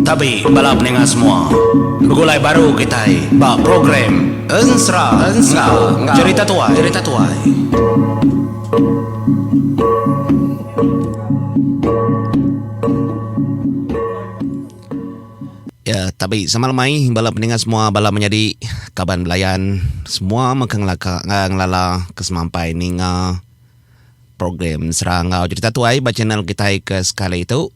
Tapi balap ninga semua begulai baru kita program Ensra cerita tuai. Ya, tapi semalam mai bala pendengar semua bala menjadi kaban belayan semua makan ngelala kesemampai ninga program serangau cerita tuai ba channel kita ke sekali itu.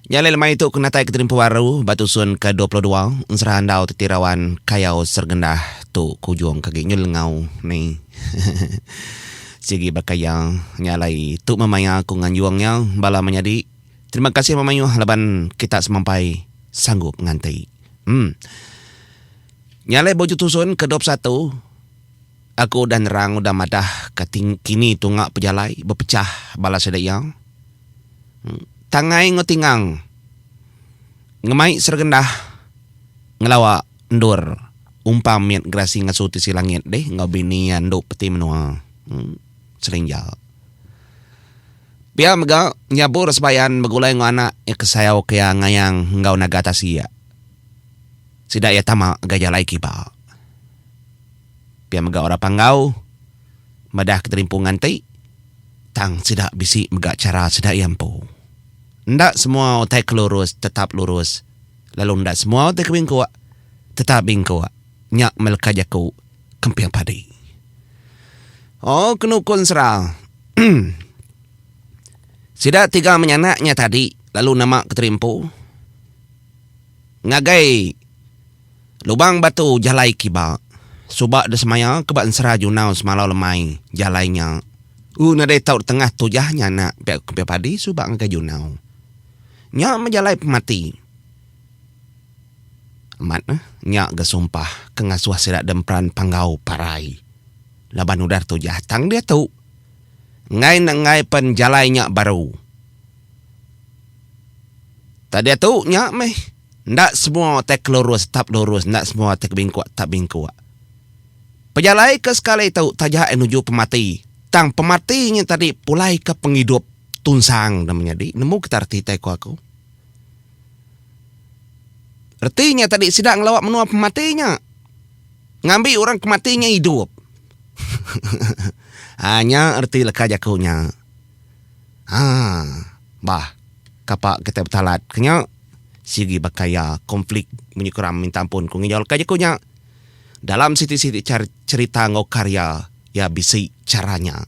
Nyale lemai itu kena tai keterimpu baru batusun ke-22 Ensrahandau Titirawan Kayau Sergendah tu kujung kaki nyul ngau ni. Sigi bakayang nyalai tu mamaya ku nganjuangnya bala menjadi. Terima kasih mamayu laban kita semampai sanggup ngantai. Nyalai boju tusun ke-21 aku dan rang udah madah kini tungak pejalai berpecah bala sedayang. Tangai ngotingang ngemai sergendah ngelawa ndur umpam miat grasi ngasuti si langit deh ngabinian do peti menua seringjal pia mega nyabur sebayan begulai ngana ya kesayau kaya ngayang ngau nagata sia sida ya tama gajalai kiba pia mega ora panggau madah keterimpungan tei tang sida bisi mega cara sida yampo. Ndak semua otak lurus tetap lurus. Lalu ndak semua otak bingkua tetap bingkua. Nyak melka jaku kempiang padi. Oh kenukun serang. Sida tiga menyanaknya tadi. Lalu nama keterimpu. Ngagai. Lubang batu jalai kiba. Subak desemaya kebak seraju nau semalau lemai jalainya. Nadai tau tengah tujahnya nak kempiang padi subak ngagai junau. Nya menjalai pemati. Amat nya gesumpah kengasuh sidak dempran panggau parai. Laban udar tu jahtang dia tu. Ngai penjalai nya baru. Tadi tu nya meh. Ndak semua tek lurus tap lurus. Ndak semua tek bingkuak tak bingkuak. Pejalai ke sekali tu tajah menuju pemati. Tang pematinya tadi pulai ke penghidup tunsang namanya di. Nemu kita arti teko aku. Artinya tadi sidang lawak menua pematinya. Ngambil orang kematinya hidup. Hanya arti leka jakunya. Bah. Kapak kita betalat. Kenya sigi bakaya konflik menyukuram minta ampun. Kung ngijol leka jakunya. Dalam siti-siti cerita ngau karya. Ya bisi caranya.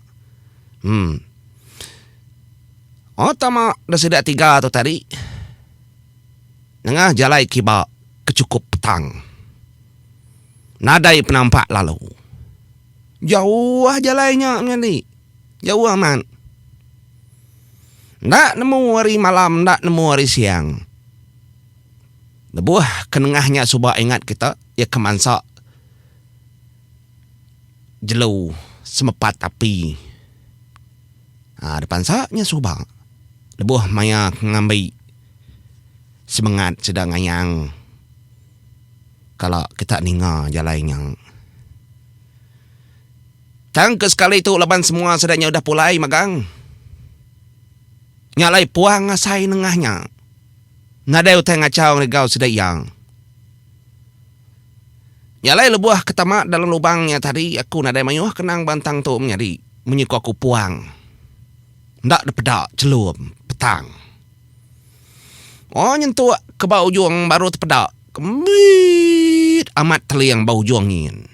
Oh tama dah sedak 3 tu tadi. Nengah jalai kiba kecukup petang. Nadai penampak lalu. Jauh jalainya ni. Jauh aman. Ndak nemu hari malam, ndak nemu hari siang. Lebuah kenengahnya subak ingat kita ya kemansak jelau semepat api. Depan saknya subak. Lebuah maya ngambil semangat sedang ngayang. Kalau kita ninga jalainya. Tang ke sekali itu laban semua sedangnya udah pulai magang. Nyalai puang ngasai nengahnya. Nadai utang ngacau regau sedayang. Nyalai lebuah ketama dalam lubangnya tadi aku nadai mayuh kenang bantang tu menjadi menyuku aku puang. Ndak depedak celum petang. Oh nyentuh ke bau juang baru terpedak. Kemit amat teliang bau juangin.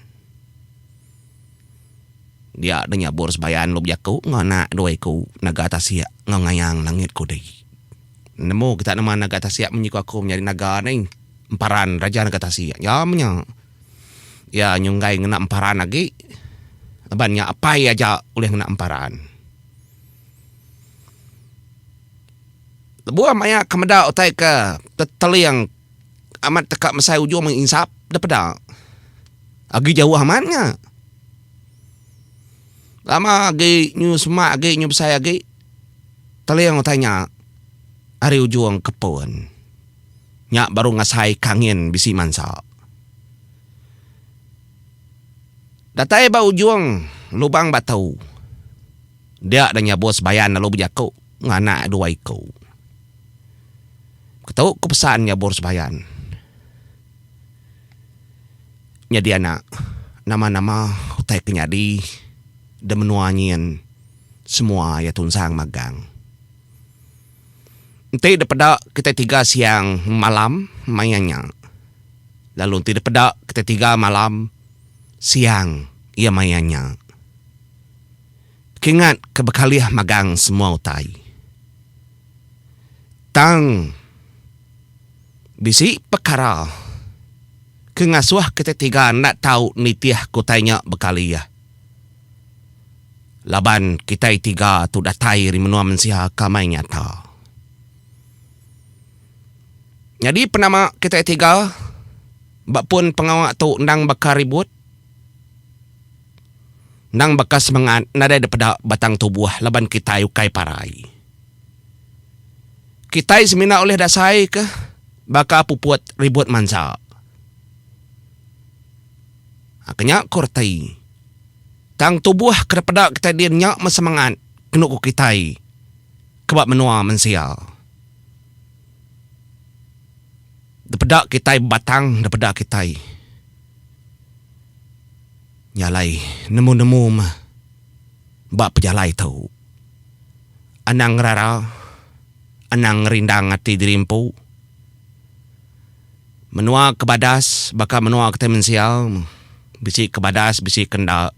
Dia denya bor sebayan lub jaku ngana doiku naga tasia ngangayang langit ku dei. Nemu kita nama naga tasia menyiku aku menjadi naga ning emparan raja naga tasia. Ya menya. Ya nyunggai ngena emparan lagi. Banyak apa aja oleh ngena emparan. Buah maya kemeda otai ke teteliang amat tekak mesai ujung menginsap dapat. Agi jauh amannya. Lama agi nyu semak agi nyu besai agi. Teliang otainya hari ujung kepon. Nyak baru ngasai kangin bisi mansa. Datai ba ujung lubang batau. Dia adanya bos bayan lalu berjaku. ngana dua iko. Ketau kepesannya bor sebayan. Nyadi anak nama-nama hutai kenyadi dan menuanyian semua ya tunsang magang. Nanti daripada kita 3 siang malam mainnya. Lalu nanti daripada kita 3 malam siang ia mainnya. Kingat kebekaliah magang semua utai. Tang bisi perkara kengasuah kita 3 nak tahu nitiah kutanya bekaliah. Laban kita 3 tu datai rimenua mensia kamai nyata. Jadi penama kita 3 bak pun pengawak tu ndang bakar ribut. Nang bakas semangat nada daripada batang tubuh laban kita yukai parai. Kita semina oleh dasai ke baka pupuat ribut mansa. Akhirnya kortai. Tang tubuh kepada kita dirnya mesemangat kenuk kita kebab menua mensial. Daripada kita batang daripada kita. Nyalai nemu-nemu bak pejalai tau. Anang rara, anang rindang hati dirimpu. Menua kebadas, baka menua kita mensial. Bisi kebadas, bisi kendak.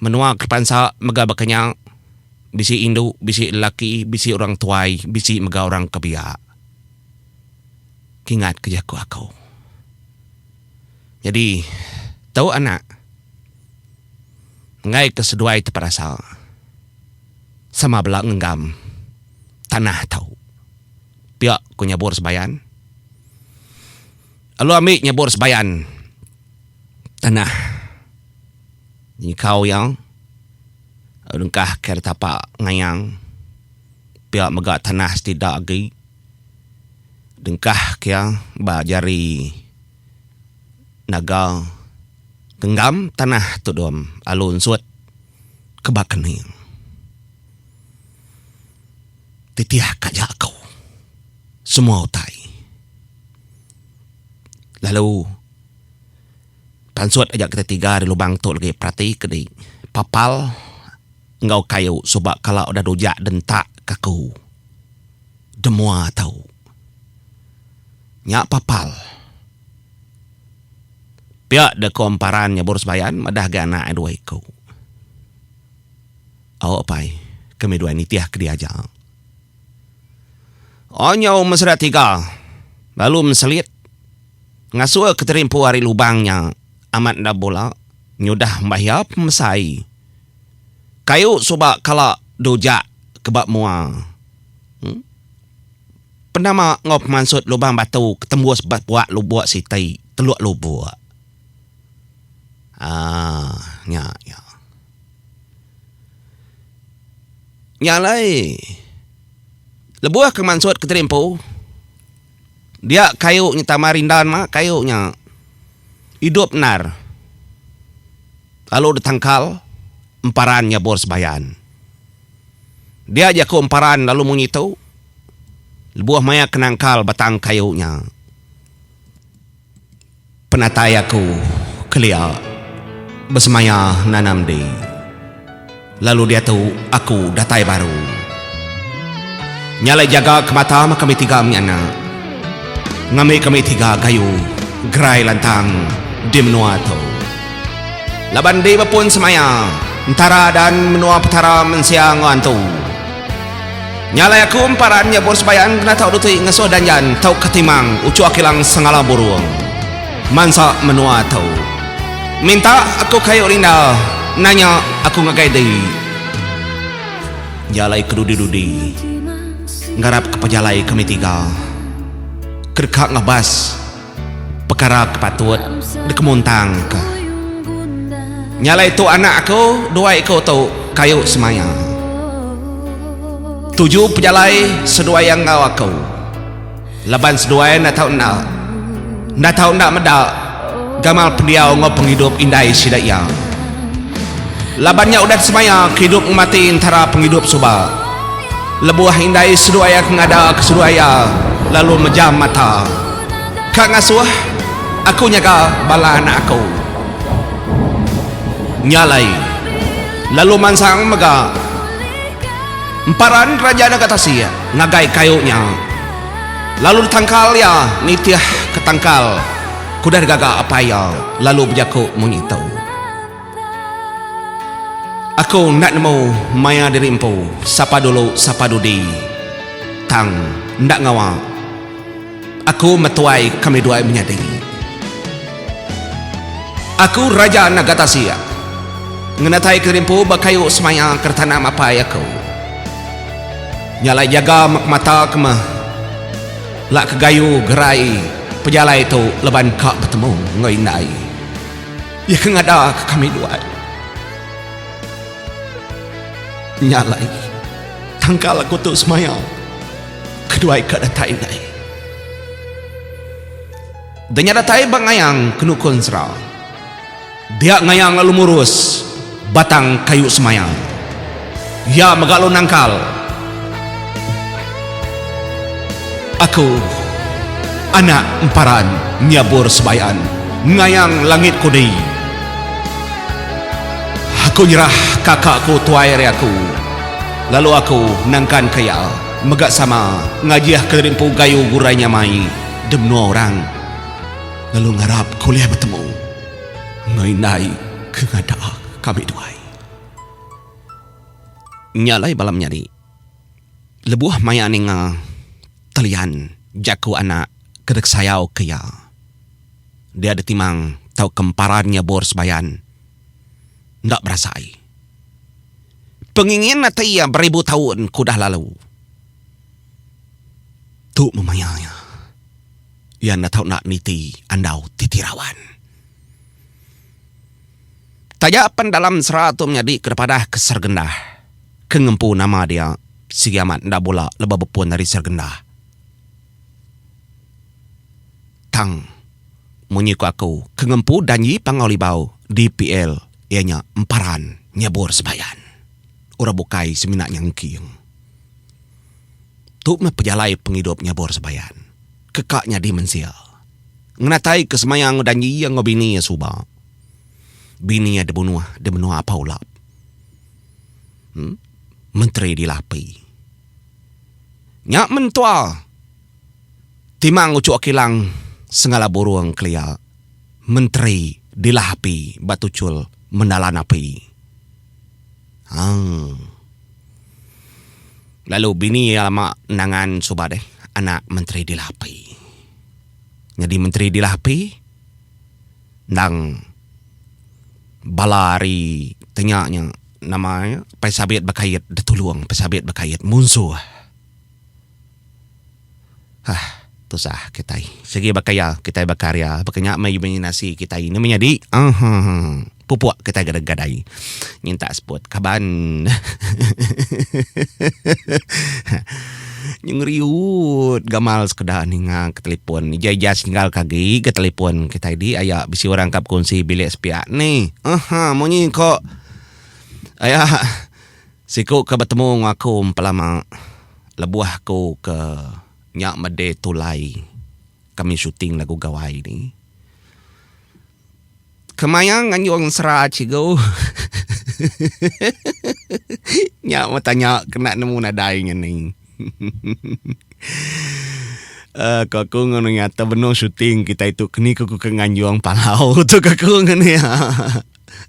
Menua kepansa, mega bakanya. Bisi induk, bisi lelaki, bisi orang tuai, bisi mega orang kebiak. Kingat kejaku aku. Jadi, tahu anak, ngai keseduai terperasa. Sama belak ngenggam, tanah tahu. Piak ku nyabur sebayan. Alu ambil nyabur sebayan. Tanah. Ini kau yang lengkah kira tapak ngayang. Piak megak tanah setidak lagi. Dengkah kia bajari naga genggam tanah tu dom alun suat kebakening. Titiah kajak kau semua utai. Lalu pansuat ajak kita 3 di lubang tu lagi perhati kedi papal ngau kayu sebab kalau udah dojak dentak kaku demua tahu. Nyak papal. Piak de komparan nyabur sebayan madah gana dua iko. Awak pai kami dua nitiah ke dia aja. Onyau mesra 3. Lalu menselit. Ngasuh keterimpu hari lubangnya amat dah bola nyudah mbayap mesai. Kayu subak kala dojak kebab mua. Penama ngop mansut lubang batu ketembus bat buat lubuak sitai teluk lubuak. Ya. Nyalai. Lebuah ke mansut keterimpu. Dia kayu nyata marindan mah kayunya hidup nar. Lalu ditangkal emparannya bor sebayan. Dia jaku emparan lalu munyitu. Lebuah maya kenangkal batang kayunya. Penatai aku kelia bersemaya nanam di. Lalu dia tu aku datai baru. Nyalai jaga ke mata kami 3 miana. Ngami kami 3 gayu gerai lantang di menua tu. Laban di pun semaya antara dan menua petara mensiang antu. Nyalai aku emparannya bor sebayan kena tahu dutui ngasuh danjan tahu ketimang ucu akilang sengala burung. Mansa menua tahu. Minta aku kayu rinda nanya aku ngagai deui. Jalai kedudi-dudi ngarap kepajalai kami 3. Kerkak ngebas perkara kepatut dikemuntang ke. Nyalai tu anak aku 2 ikut tu kayu semaya. 7 pejalai seduai yang ngau aku. Laban seduai nak tahu nak medak gamal pendiau ngau penghidup indai sidaya. Labannya udah semaya hidup mati antara penghidup suba. Lebuah indai seduaya ngada keseduaya lalu mejam mata. Kak ngasuh aku nyaga bala anak aku. Nyalai lalu mansang mega emparan raja nagatasi ngagai kayunya. Lalu ditangkal ya nitiah ketangkal kuda gaga apa ya lalu berjaku menyitau. Aku nak nemu maya diri empu sapa dulu sapa dudi tang ndak ngawa aku metuai kami dua menyadi. Aku raja Nagatasia ngenatai kerimpu bakayu semaya kertanam apa ya kau nyalai jaga mata kemah lak kegayu gerai pejalai itu leban kak bertemu ngoinai ya kengada ke kami dua nyalai tangkal aku tu semaya kedua ikat datai nai dan datai bangayang kenukun serau dia ngayang lalu murus batang kayu semaya ya megalo nangkal aku anak emparan nyabur sebayan ngayang langit kudei. Aku nyerah kakakku tuai aku. Lalu aku nangkan kaya megak sama ngajiah kerimpu gayu gurainya mai demno orang. Lalu ngarap kuliah bertemu ngainai kengada kami duai. Nyalai balam nyari lebuah maya ninga talian jaku anak kedek sayau kaya. Dia ada timang tau kemparannya bor sebayan. Ndak berasai. Pengingin nata ia beribu tahun kudah lalu. Tu memayanya. Ia nak tahu nak niti andau titirawan. Tajapan dalam seratum nyadi kepada kesergendah. Kengempu nama dia si kiamat ndak bola lebah bepun dari sergendah. Tang menyiku aku kengempu danyi pangolibau di PL ianya emparan nyabur sebayan. Ura bukai seminak nyangking. Tuk me pejalai penghidup nyabur sebayan. Kekaknya di mensil. Ngenatai kesemayang danyi yang ngobini ya suba. Bini ya debenua apa ulap. Menteri dilapi. Nyak mentua. Timang ucuk kilang segala burung kelia. Menteri dilapi batucul mendalan api. Lalu bini lama nangan suba deh anak menteri dilapi. Jadi menteri dilapi nang balari tenyanya namanya pesabit bakayat detuluang pesabit bakayat munsuh. Tusah kita segi bakaya kita bakarya bakanya may nasi kita ini menjadi pupuk kita gadai nyinta spot kaban yung riut gamal sekedar ninga ke telepon jaya tinggal kagi ke telepon kita di aya bisi orang kap kunci bilik sepiak nih monyi kok aya siku ke bertemu ngaku pelama lebuah ku ke nyak mede tulai kami syuting lagu gawai ni. Kemayang nganyong serah cigo. Nyak mau tanya kena nemu nadainya ni. Kaku ngono nyata benar syuting kita itu kini kuku ke nganyong palau tu kaku ngono ya.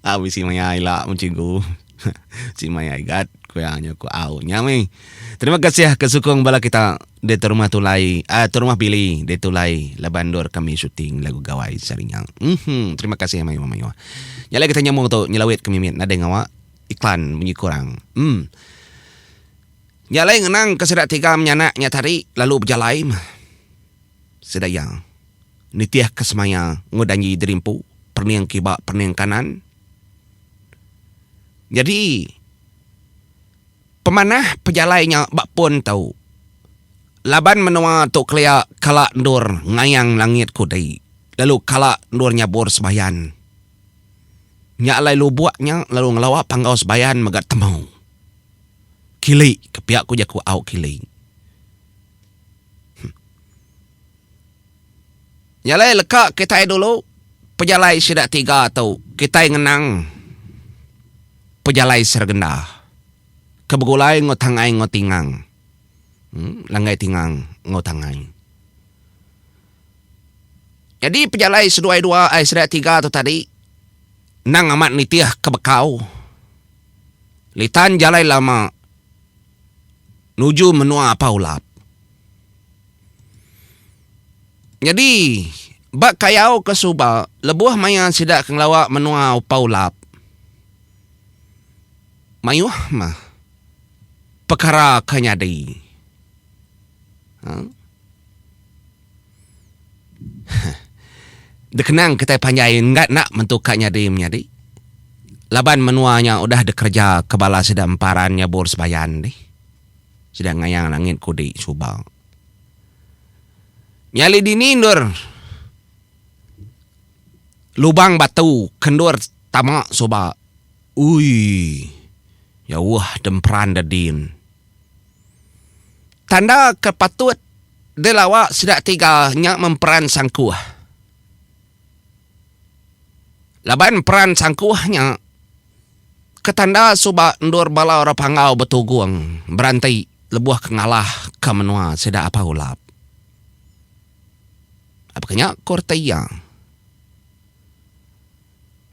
Abis si maya ila mucigo. Si maya igat kuyanya ku au nyame. Terima kasih kesukong bala kita di rumah tulai, rumah Billy di tulai labandor kami syuting lagu gawai sarinya. Terima kasih mayo. Nyala kita nyamuk tu nyelawit kami mit nade ngawa iklan bunyi kurang. Nyala ngenang kesedak tiga menyanak nyatari lalu berjalai. Sedayang nitiah kesemaya ngodanyi derimpu perniang kibak perniang kanan. Jadi pemanah pejalainya bak pun tahu. Laban menua tu kelia kalak ndur ngayang langit kudai. Lalu kalak ndurnya bor sebayan. Nya alai lubuaknya lalu ngelawak panggau sebayan magat temau. Kili kepiak ku jaku au kili. Nyalai lekak kita dulu pejalai sidak tiga atau kita ngenang pejalai sergendah. Kebegulai ngotangai ngotingang. Langgai tingang ngotangai. Jadi pejalai sedua-dua sidak tiga atau tadi nang amat nitiah kebekau. Litan jalai lama nuju menua paulap. Jadi bak kayau ke suba lebuh maya sidak kenglawak menua paulap. Mayuh mah perkara kanyadi. Dekenang kita panjai enggak nak mentukaknya dia menjadi. Laban menuanya udah dekerja kebala sedang parannya bor sebayan deh. Sedang ngayang langit kudi subang. Nyali dinindur. Lubang batu kendur tamak soba. Ui. Ya wah demperan dadin. Tanda kepatut delawak sedak tiga nyak memperan sangkuah. Laban peran sangkuahnya ketanda suba endur bala ora pangau betuguang berantai lebuah kengalah ke menua sedak apa ulap. Apa kenya kortaya.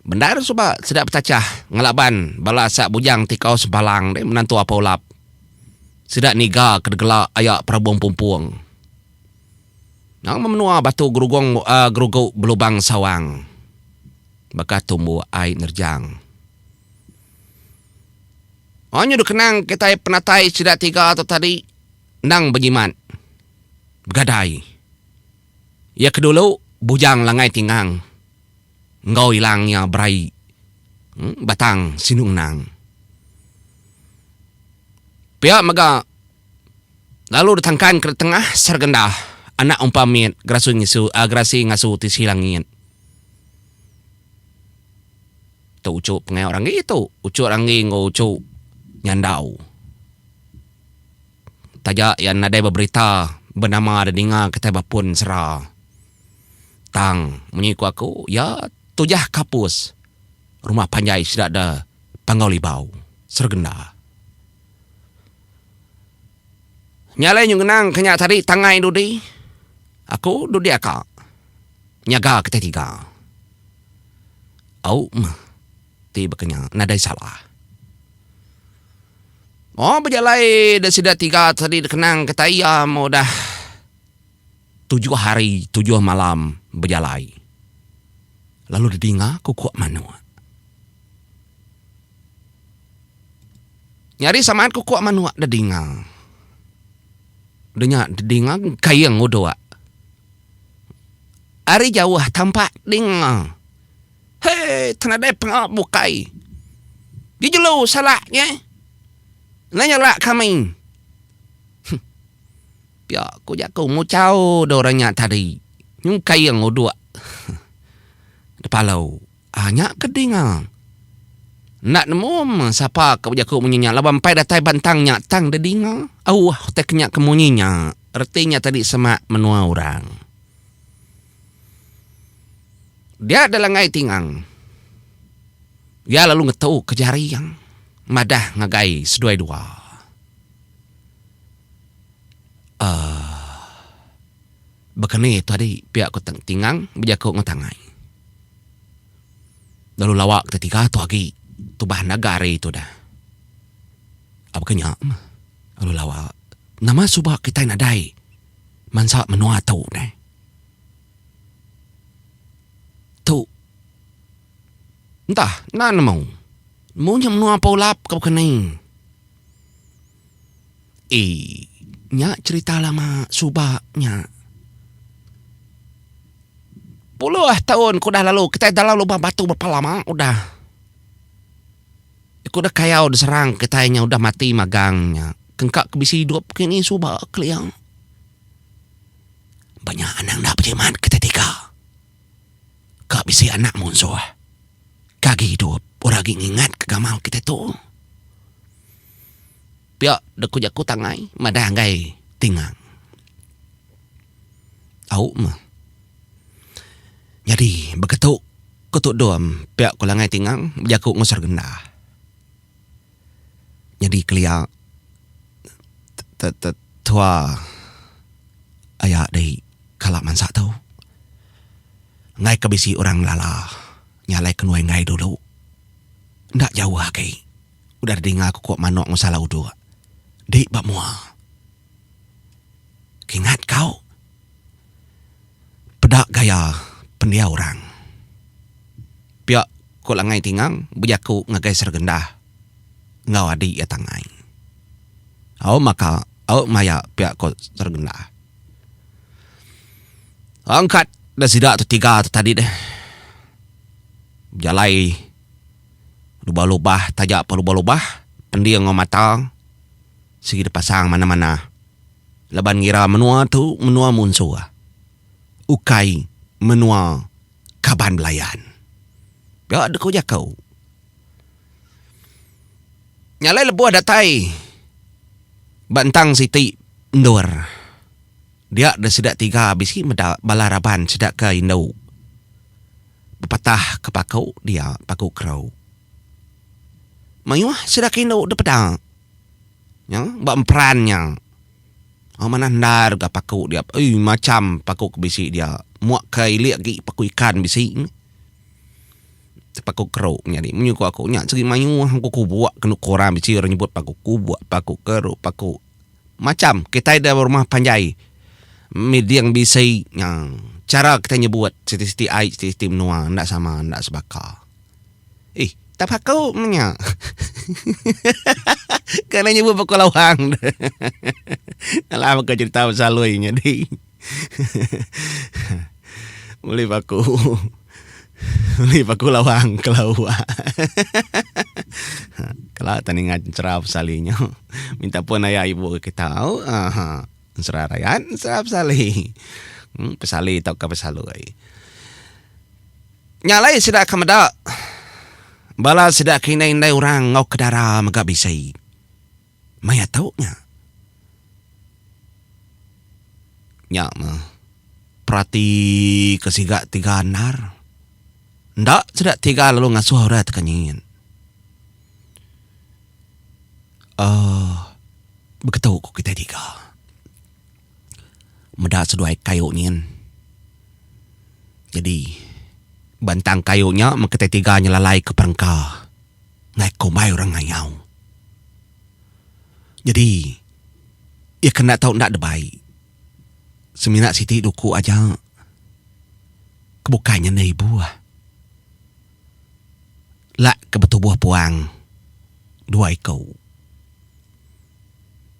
Bendar suba sedak petacah ngelaban bala sak bujang tikau sebalang de menantu apa ulap. Sedak niga kedegela ayak perabung pumpuang. Nang menua batu gerugong gerugau belubang sawang. Baka tumbuh air nerjang. Onyo kenang kita penatai sidak tiga atau tadi nang bejiman. Begadai. Ya kedulu bujang langai tingang. Ngau hilangnya berai. Batang sinung nang. Pihak mega lalu datangkan ke tengah sergendah anak umpamit grasi ngasu tisilangin. Tu ucuk pengai orang itu. Ucuk orang ngo ucuk nyandau. Tajak yang nadai berberita bernama ada dengar keteba pun serah. Tang menyiku aku ya tujah kapus. Rumah panjai sudah ada panggau libau. Sergenda. Nyalai yung genang kanya tadi tangai dudi. Aku dudi akak. Nyaga ketiga. Au tiba kenya nadai salah. Oh berjalai dah sudah tiga tadi kenang kata iya mau dah 7 hari 7 malam berjalai. Lalu didinga kukuak manua. Nyari samaan kukuak manua didinga. Denya didinga kayang udoa. Ari jauh tampak dinga. Hei, tanadai pengawak bukai. Dia jelu salahnya. Nanya lah kami. Pia, aku jaku mucau dorangnya tadi. Yung kayang udua. Depalau. Hanya kedingang. Nak nemu siapa kau jaku menyinya. Laban pai datai bantangnya. Tang dedinga. Teknya kemunyinya. Artinya tadi semak menua orang. Dia adalah ngai tingang. Dia lalu ngetau kejari yang madah ngagai sedua-dua. Bekene tadi pihak ku tingang berjaku ngetangai. Lalu lawak ketiga tu lagi tu bah nagari tu dah. Apa kenya? Lalu lawak nama subak kita nadai. Mansa menua tau dah. Tu entah nan mau nyam nu apa ulap kau kening nya cerita lama subaknya 10 tahun ku dah lalu kita dalam lubang batu berapa lama udah aku udah kaya udah serang kitanya udah mati magangnya kengkak kebisi hidup kini subak keliang banyak anak dah pejeman kita tiga kak bisi anak musuh kagi hidup orang ingat kegamau kita tu. Pia deku jaku tangai madanggai tingang. Au mah. Jadi begitu kutuk dom pia kulangai tingang jaku ngusar gendah. Jadi kelia tua ayah dari kalak mansa tau. Ngai kebisi orang lala nyalai kenuai ngai dulu. Ndak jauh kai. Udah dengar aku kok manok ngusalah udu. Dek bak mua. Kingat kau. Pedak gaya pendia orang. Pia kok langai tingang bujaku ngagai sergendah. Ngau adik ya tangai. Au maka au maya pia kok sergendah. Angkat dah sidak tu tiga tu tadi deh. Jalai lubah-lubah, tajak pa lubah-lubah, pendia ngau mata, segi pasang mana-mana. Laban ngira menua tu, menua munsua. Ukai menua kaban belayan. Ya ada kau jakau. Nyalai lebuah datai. Bantang siti ndor. Dia dah sedak tiga habis ni balaraban sedak ke Indo. Berpatah ke pakau dia pakau kerau. Mayuah sedak ke Indo dah pedang. Ya, bak emperannya. Oh mana ndar ga pakau dia. Macam pakau ke bisi dia. Muak kai liak gi pakau ikan bisi. Pakau kerau nyari. Menyuku aku nyak segi mayuah aku buat kena korang bisi orang nyebut pakau buat pakau kerau pakau. Macam kita ada rumah panjai. Mediang bisai yang cara kita nyebut siti-siti air, siti-siti menua ndak sama, ndak sebaka. Tak pakau menyak. Kerana nyebut pakau lawang. Alah maka cerita pasal lui jadi. Boleh pakau lawang kelawak. Kalau tak ingat cerah pasalinya, minta pun ayah ibu kita tahu. Serah rakyat, serah pesali. Pesali tau ke pesalui. Nyalai sidak kemada. Bala sidak kinai-nai orang ngau kedara magak bisai. Maya tahu nya. Nyak mah. Perhati kesigak tiga anar. Ndak sidak tiga lalu ngasuh orang tekanyin. Begitu kok kita tiga. Medak seduai kayu nyen. Jadi bantang kayunya makete tiga nyelalai ke perengka. Ngai komai orang ngayau. Jadi ia kena tahu ndak debai. Semina siti duku aja. Kebukannya nai buah. Lak ke betul buah puang. Dua ikau.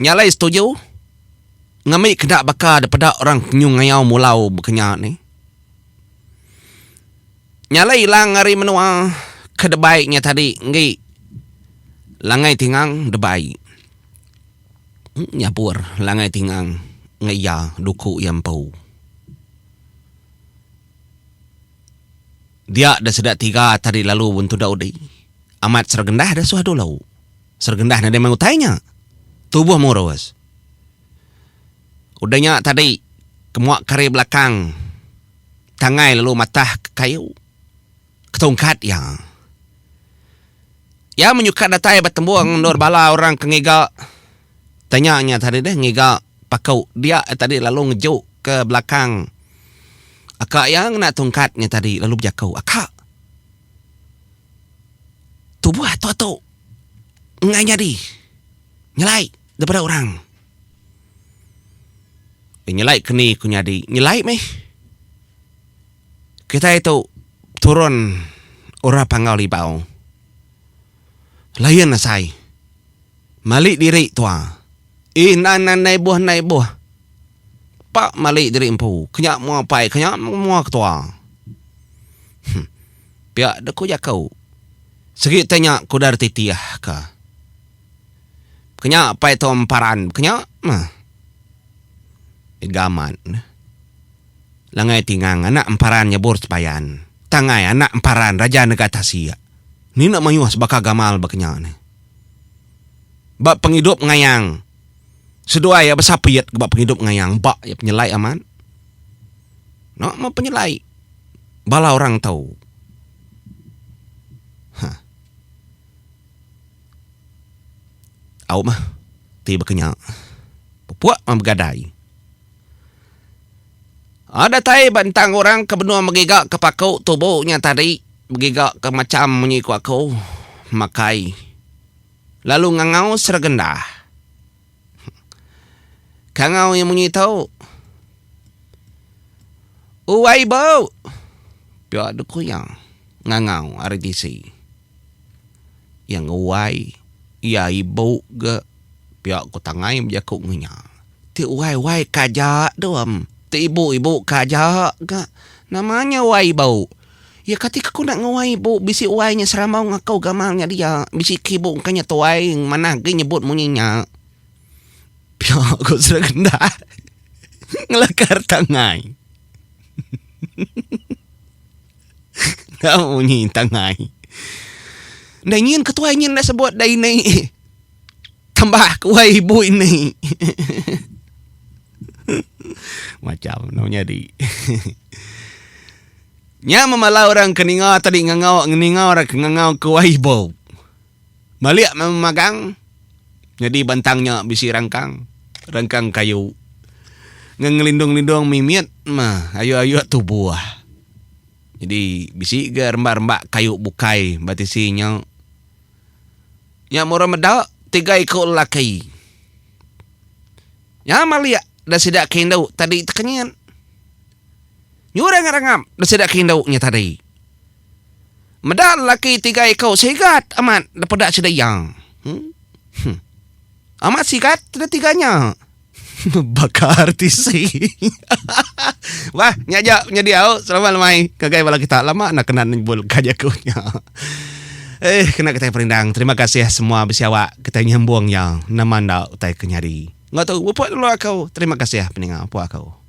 Nyalai setuju? Ngamik kena bakar daripada orang kenyung ngayau mulau berkenyak ni. Nyalai hilang hari menua ke debaiknya tadi. Ngi. Langai tingang debaik. Nyapur langai tingang ngaya duku yang pau. Dia dah sedak tiga tadi lalu buntu daudi. Amat sergendah dah suah dulu. Sergendah nada mengutainya. Tubuh murawas. Udahnya tadi kemuak kari belakang. Tangai lalu matah ke kayu. Ketongkat yang. Ya menyukat datai bertembuang nur bala orang kengiga. Tanyanya tadi deh ngiga pakau. Dia tadi lalu ngejuk ke belakang. Akak yang nak tongkatnya tadi lalu berjakau. Akak. Tubuh atau ngai jadi. Nyelai daripada orang. Nyelai keni ku nyadi. Nyelai meh. Kita itu turun orang pangau libau. Layan nasai. Malik diri tua. Nai buah. Pak malik diri empu. Kenyak mua pai. Kenyak mua ketua. Pihak deku jakau. Segi tanya kudar titiah ka. Kenyak pai tu emparan. Kenyak mah. Gaman. Langai tingang anak emparan nyebur sepayan. Tangai anak emparan raja negara Asia. Ni nak mayuas bakal gamal baknya ni. Bak penghidup ngayang. Sedua ya besapiat bak penghidup ngayang. Bak ya penyelai aman. Nak mau penyelai. Bala orang tahu. Au mah. Tiba kenya. Puak mah bergadai. Ada tai bantang orang ke benua megigak ke pakau tubuhnya tadi. Begigak ke macam menyiku aku. Makai. Lalu ngangau sergendah. Kangau yang munyi tahu. Uwai bau. Pihak duku yang ngangau RTC. Yang uwai. Ya ibu ke. Pihak ku tangai menjakuk ngenya. Ti uwai kajak doam. Ti ibu kajak ke. Namanya uwai bau. Ya ketika ku nak nguai bu, bisi uainya seramau ngakau gamalnya dia. Bisi kibu kanya tuai mana ge nyebut munyinya. Pihak ku sergendah. Ngelakar tangai. Nggak munyi tangai. Dah nyin ketua nyin dah sebut dah ini. Tambah kuai ibu ini. Macam namanya di. Nya memala orang keningau tadi ngangau orang ngangau kuai ibu. Maliak memagang. Jadi bantangnya bisi rangkang kayu. Ngelindung-lindung mimit mah ayo tu buah. Jadi bisi ke rembak-rembak kayu bukai batisinya. Nya murah medak 3 ekor laki. Ya maliak dah sedak kendau tadi tekenyan. Nyurang-rangam dah sedak kendau nya tadi. Medak laki 3 ekor sigat amat dapat sedayang. Amat sigat ada 3-nya. Bakar tisi. Wah, nyajak nyadiau selamat lemai. Kagai bala kita lama nak kena nyebul kajakunya. Kena kita perindang. Terima kasih semua bisiawak kita nyambung yang namanda utai kenyari. Nggak tahu buat dulu aku. Terima kasih peninggal puak aku.